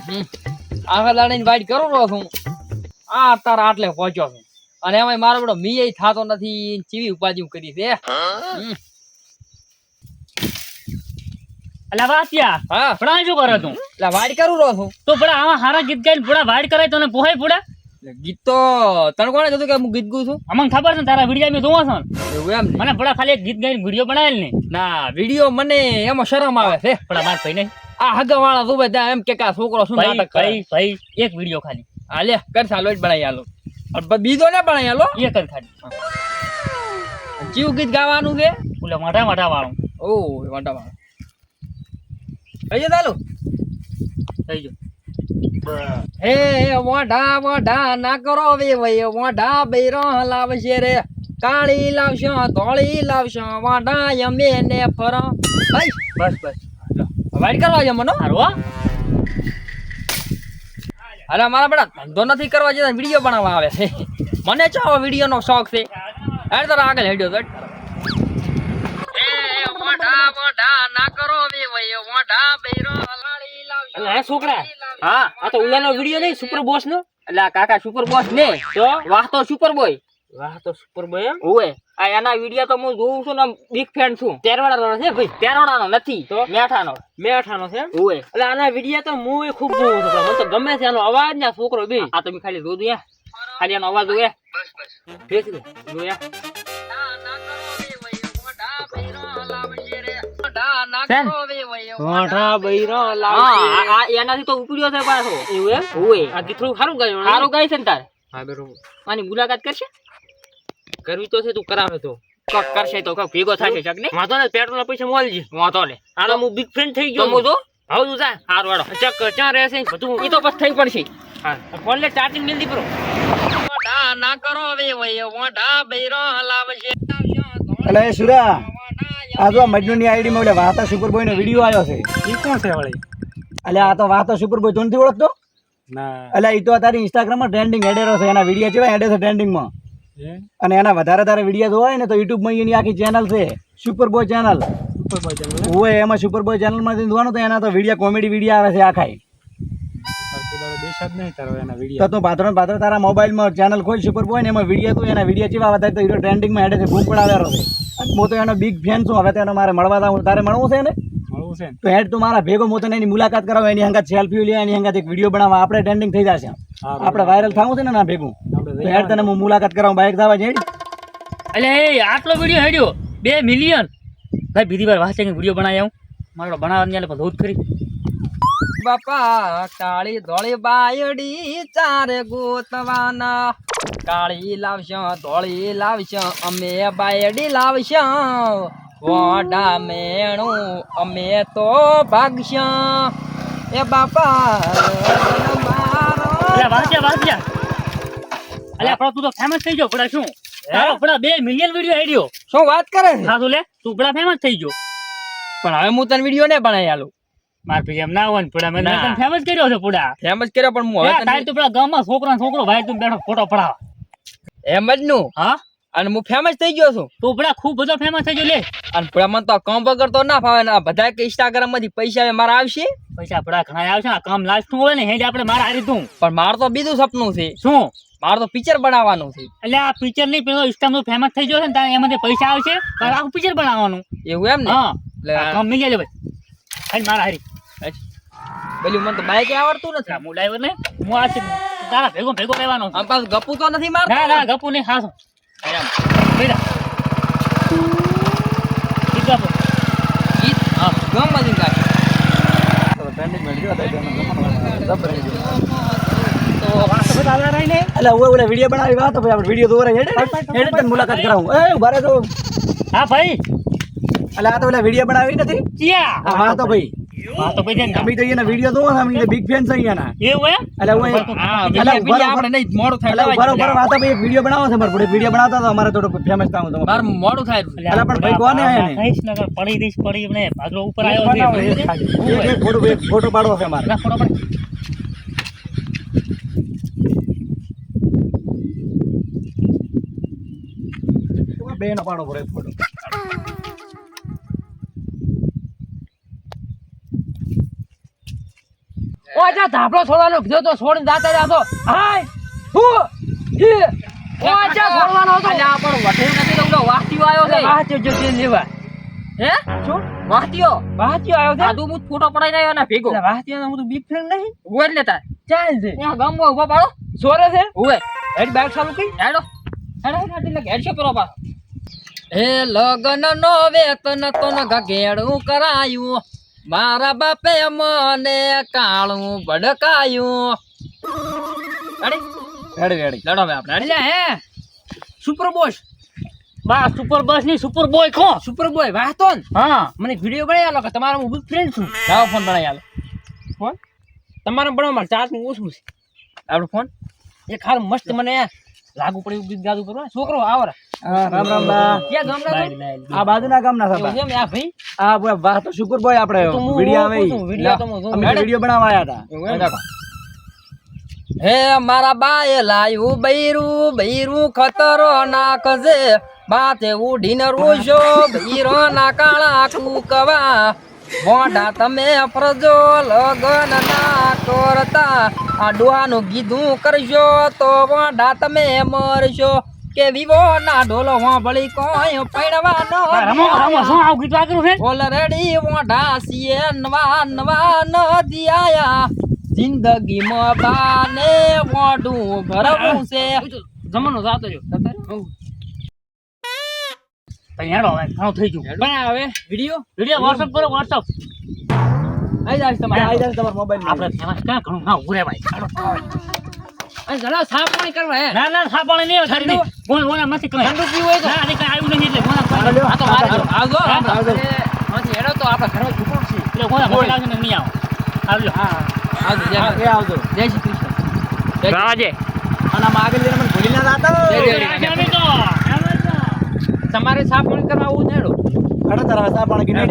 આખા દાડાની વાઈટ કરું રહ્યો છું આ તારા આટલે પહોંચ્યો છું અને એમાં મારો બધો મીએ થાતો નથી ચીવી ઉપાજી કરી છે અલા વાત્યા હા પડા શું કરે તું એટલે વાઈટ કરું રહ્યો છું તો પડા આવા હારા ગીત ગાઈને પૂરા વાઈટ કરાય તને પોહાય પૂરા ગીત તો તને કોણે કીધું કે હું ગીત ગાઉં છું અમને ખબર છે તારા વિડીયો મેં જોવો છો એવું એમ ને? મને પડા ખાલી એક ગીત ગાઈને વિડીયો બનાવેલ ને ના વિડીયો મને એમાં શરમ આવે છે પડા માર ભાઈ નહીં આ હગા વાળા તું બધા એમ કે આ છોકરો શું ભાઈ નાટક કરે ભાઈ ભાઈ એક વિડીયો ખાલી આ લે કર સાલો જ બનાવી આલો બીજો ને બનાવી આલો એક જ ખાલી જીવ ગીત ગાવાનું છે ઓલા મોટા મોટા વાળું ઓ વાંટા વાળા કઈ ચાલુ થઈ ગયો હે મોઢા મોઢા ના કરો વે વય મોઢા બૈરો લાવશે રે કાળી લાવશો ધોળી લાવશો મોઢા યમે ને ફરો બસ બસ બસ વાઈટ કરવા છે મનો હારો અરે મારા બેટા ધંધો નથી કરવા જતા વિડીયો બનાવવા આવે છે મને ચાવો વિડીયો નો શોખ છે અરે તારા આગળ હેડ્યો તો મોઢા મોઢા ના કરો વે વય મોઢા બૈરો લાળી લાવશો અલા છોકરા હા આ તો ઉલાનો વિડીયો નહીં સુપર બોસ નો એટલે આ કાકા સુપર બોસ ને તો વાહ તો સુપર બોય વાહ તો સુપર બોય એમ ઓય આ એના વિડિયો તો હું જોઉં છું ને બિગ ફેન છું તેરવાડાનો છે ભાઈ તેરોડાનો નથી તો? મેઠાનો મેઠાનો છે એમ ઓય એટલે આના વિડીયો તો હું ખૂબ જોઉં છું મને તો ગમે છે એનો અવાજ ને છોકરો બે આ તમે ખાલી જોજો યા ખાલી એનો અવાજ જોયા ફેસ દે જોયા મોઢા બૈરો હા એનાથી તો ઉપડ્યો છે પાછો એવું એમ ઓય આ ગીત થોડું સારું ગાયું સારું ગાય છે ને તારે હા બરોબર આની મુલાકાત કરશે કરવી તો છે તું કરાવે તો કોક કરશે તો કોક ભેગો થશે ચક ને વાંધો ને પેટ્રોલ ના પૈસા મોલજી વાંધો ને આનો હું બિગ ફ્રેન્ડ થઈ તો ગયો હું જો હાઉ તું જા હારું વાળો ચક ક્યાં રહેશે બધું ઈ તો બસ થઈ પડશે હા ફોન લે ચાર્જિંગ મિલતી pro મોઢા ના કરો વે વય મોઢા બૈરો લાવશે એટલે એ સુરા આ જો મજનૂની આઈડી માં ઓલે વાતા સુપરબોય નો વિડીયો આવ્યો છે ઈ કોણ છે વળી એટલે આ તો વાતા સુપરબોય તું નથી ઓળખતો ના એટલે એ તો તારી ઇન્સ્ટાગ્રામ માં ટ્રેન્ડિંગ હેડેરો છે એના વિડીયો કેવા હેડે છે ટ્રેન્ડિંગ માં અને એના વધારે તારે વિડીયો જોવા હોય ને તો યુટ્યુબ માં એની આખી ચેનલ છે સુપરબોય ચેનલ સુપર બોય ચાલુ હોય એમાં સુપરબોય ચેનલ માં જોવાનું તો એના તો વિડીયો કોમેડી વિડીયો આવે છે આખા દેશ જ નહીં તારો એના તો તું પાત્રો તારા મોબાઈલ માં ચેનલ ખોલ સુપરબોય ને એમાં વિડીયો તું એના વિડીયો કેવા વધારે તો હીરો ટ્રેન્ડિંગ માં હેડે છે બૂમ પડાવેલો છે હું તો એનો બિગ ફેન છું હવે તો મારે મળવા જાઉં તારે મળવું છે ને મળવું છે તો હેડ તું મારા ભેગો હું તને એની મુલાકાત કરાવું એની હંગાત સેલ્ફી લે એની હંગાત એક વિડીયો બનાવવા આપણે ટ્રેન્ડિંગ થઈ જશે આપણે વાયરલ થવું છે ને ના ભેગું તો હેડ તને હું મુલાકાત કરાવું બાઇક જવા જેડી એટલે એ આટલો વિડીયો હેડ્યો 2 મિલિયન ભાઈ બીજી વાર વાંચે વિડીયો બનાવી આવું મારો બનાવવાની એટલે બધું જ કરી બાપા કાળી ધોળી બાયડી ચારે ગોતવાના કાળી લાવશો ધોળી લાવશો અમે બાયડી લાવશો વોડા મેણું અમે તો ભાગશો એ બાપા એટલે વાંચ્યા એટલે આપણો તું તો ફેમસ થઈ ગયો પડા શું પડા 2 મિલિયન વિડીયો હેડ્યો શું વાત કરે છે હા તું લે તું પડા ફેમસ થઈ ગયો પણ હવે હું તને વિડીયો ને બનાવી આલું માર ભાઈ એમ ના હોય ને પડા મેં ના. તને ફેમસ કર્યો છે પડા ફેમસ કર્યો પણ હું હવે તારી તને તો પેલા ગામમાં છોકરો ભાઈ તું બેઠો ફોટો પડાવા એમ જ નું હા અને હું ફેમસ થઈ ગયો છું તું પડા ખૂબ બધો ફેમસ થઈ ગયો લે અને પણ મને તો કામ વગર તો ના ફાવે ને આ બધા કે ઇન્સ્ટાગ્રામ માંથી પૈસા આવે મારા આવશે પૈસા પડા ઘણા આવશે આ કામ લાસ્ટ નું હોય ને હેડે આપણે મારા હારી તું પણ મારું તો બીજું સપનું છે શું મારું તો પિક્ચર બનાવવાનું છે એટલે આ પિક્ચર નહીં પેલો ઇન્સ્ટામાં ફેમસ થઈ ગયો છે ને તારે એમાંથી પૈસા આવશે તારે આખું પિક્ચર બનાવવાનું એવું એમ ને હા એટલે આ કામ મિલી જાય ભાઈ હાલ મારા હારી પેલું મને તો બાઈક આવડતું નથી હું ડ્રાઈવર ને હું આ છે તારા ભેગો રહેવાનો છું. આમ પાછું ગપુ તો નથી મારતો ના ગપુ નહીં ખાશું બેટા ઠીક ગપુ ગીત હા ગમ મજી કાઢ ટ્રેન્ડિંગ માં વિડીયો તો વાત બધા રહી ને એટલે ઓલા વિડીયો બનાવી વાત ભાઈ આપણે વિડીયો દોરે હેડ તને મુલાકાત કરાવું એ ઉભા રહેજો હા ભાઈ એટલે આ તો ઓલા વિડીયો બનાવી નથી ચિયા હા તો ભાઈ હા તો ભાઈ અમે તો એના વિડીયો જોવો અમે બિગ ફેન છે એના એવું એમ એટલે હું હા એટલે બીજા આપણે નહીં મોડું થાય એટલે બરોબર વાત ભાઈ એક વિડીયો બનાવો છે મારે પૂરી વિડીયો બનાવતા તો અમારે થોડું ફેમસ થાવું તો માર મોડું થાય અલા પણ ભાઈ કોને આયા ને? કઈશ નગર પડી દઈશ પડી ને ભાગલો ઉપર આવ્યો છે એક ફોટો પાડવો છે મારે ના ફોટો પડ બે નો પાડો પડે ફોટો ઓ જા ધાપલો છોડવાનો કીધો તો છોડીને જાતા જાતો હાય હું જી ઓ જા છોડવાનો હતો અલ્યા પણ વઠે નથી તો વાસ્તીઓ આવ્યો છે વાસ્તીઓ જો તે લેવા હે શું વાસ્તીઓ આવ્યો છે આદુ મુત ફોટો પડાઈ રહ્યો ને ભેગો વાસ્તીઓ હું તો બિગ ફ્રેન્ડ નહીં ઓર લેતા ચાલ છે ત્યાં ગામમાં ઉભા પાડો સોરે છે ઓય હેડ બાઈક ચાલુ કરી હેડો એટલે હેડ કરો બા હે લગન નો વેતન તો ન ગગેડું કરાયું મારા બાપે મને કાળું ભડકાયું રેડી લડો હવે આપણે એટલે હે સુપર બોસ બા સુપર બસ ની સુપર બોય કો સુપર બોય વાતો ને હા મને વિડિયો બનાવી આલો કે તમારો હું ફ્રેન્ડ છું લાવો ફોન બનાવી આલો ફોન તમારો બનાવ માર ચાર્જ નું ઓછું છે આપણો ફોન એક હાલ મસ્ત મને લાગુ પડ્યું ગીત ગાતું કરવા છોકરો આવરા રામ રામ બા ક્યાં ગામડા આ બાજુના ગામના છો સભા એમ આ ભાઈ આ વાહ તો શુકર બોય આપણે વિડિયો આવે વિડિયો તો હું અમે વિડિયો બનાવવા આવ્યા હતા હે મારા બાએ લાયું બૈરું ખતરો નાખજે બાતે ઉડીને રૂશો બૈરો ના કાળા કુકવા મોઢા તમે ફરજો લગન ના કરતા આ ડોહાનું કીધું કરશો તો મોઢા તમે મરશો કે વિવો ના ઢોલો વાંભળી કોઈ પૈણવાનો રમો શું આવું ગીત વાગરું છે ઓલરેડી મોઢા સિએ નવા નથી આયા જિંદગીમાં બાને મોઢું ભરવું છે જમાનો જાતો જો હેડો હવે ઘણું થઈ ગયું બનાવે વિડિયો વોટ્સઅપ કરો વોટ્સઅપ આઈ જાય તમારા મોબાઈલ આપણે ફેમસ ક્યાં ઘણું ના ઉભરે ભાઈ અને ઘણા સાફ પાણી કરવા હે ના સાપાણી નહીં ઠંડુ બોલા નથી કઈ ઠંડુ પીવું હોય તો ના આને કઈ આવ્યું નહીં એટલે બોલા આ તો આવજો માંથી હેડો તો આપણે ઘરમાં ઝૂકું છે એટલે બોલા બોલા લાગીને નહીં આવો આવજો આવજો આવજો જય શ્રી કૃષ્ણ રાજે અને આમ આગળ જઈને મને ભૂલી ના જાતો તમારે સાફ પાણી કરવા આવું નેડો ખડતર હવે સા પાણી કીને